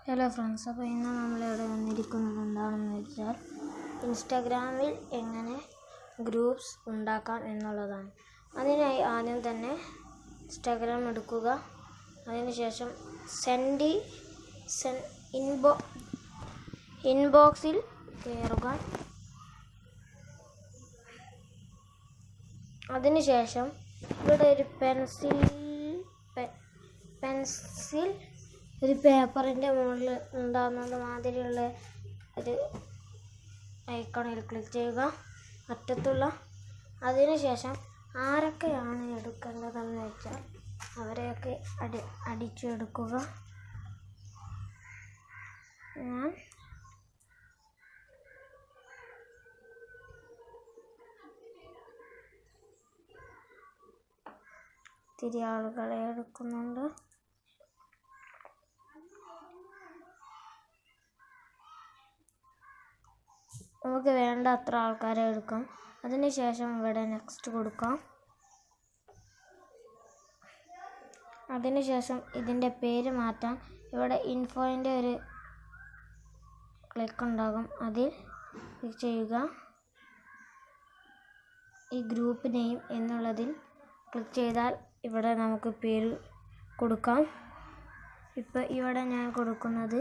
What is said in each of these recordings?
Hello friends, അപ്പോൾ ഇന്ന് നമ്മളിവിടെ വന്നിരിക്കുന്നത് എന്താണെന്ന് വെച്ചാൽ ഇൻസ്റ്റാഗ്രാമിൽ എങ്ങനെ ഗ്രൂപ്പ്സ് ഉണ്ടാക്കാം എന്നുള്ളതാണ്. അതിനായി ആദ്യം തന്നെ ഇൻസ്റ്റാഗ്രാം എടുക്കുക. അതിനുശേഷം ഇൻബോക്സിൽ കയറുക. അതിനുശേഷം ഇവിടെ ഒരു പെൻസിൽ ഒരു പേപ്പറിൻ്റെ മുകളിൽ ഉണ്ടാകുന്നത് മാതിരിയുള്ള ഒരു ഐക്കണിൽ ക്ലിക്ക് ചെയ്യുക, അറ്റത്തുള്ള. അതിനുശേഷം ആരൊക്കെയാണ് എടുക്കേണ്ടതെന്ന് വെച്ചാൽ അവരെയൊക്കെ അടിച്ചെടുക്കുക. ഞാൻ ഇത്തിരി ആളുകളെ എടുക്കുന്നുണ്ട്. നമുക്ക് വേണ്ട അത്ര ആൾക്കാരെ എടുക്കാം. അതിനുശേഷം ഇവിടെ നെക്സ്റ്റ് കൊടുക്കാം. അതിനുശേഷം ഇതിൻ്റെ പേര് മാറ്റാൻ ഇവിടെ ഇൻഫോൻ്റെ ഒരു ക്ലിക്ക് ഉണ്ടാകും, അതിൽ ക്ലിക്ക് ചെയ്യുക. ഈ ഗ്രൂപ്പ് നെയിം എന്നുള്ളതിൽ ക്ലിക്ക് ചെയ്താൽ ഇവിടെ നമുക്ക് പേര് കൊടുക്കാം. ഇപ്പോൾ ഇവിടെ ഞാൻ കൊടുക്കുന്നത്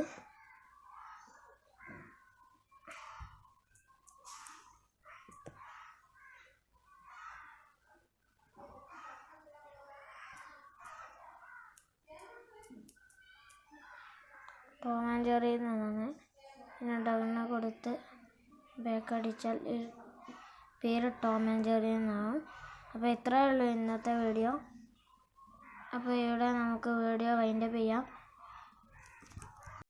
ടോം ആൻഡ് ജെറി എന്നാണ്. പിന്നെ ഡൗണ് കൊടുത്ത് ബാക്ക് അടിച്ചാൽ പേര് ടോം ആൻഡ് ജെറി എന്നാവും. അപ്പോൾ ഇത്രയേ ഉള്ളൂ ഇന്നത്തെ വീഡിയോ. അപ്പോൾ ഇവിടെ നമുക്ക് വീഡിയോ വൈൻഡപ്പ് ചെയ്യാം.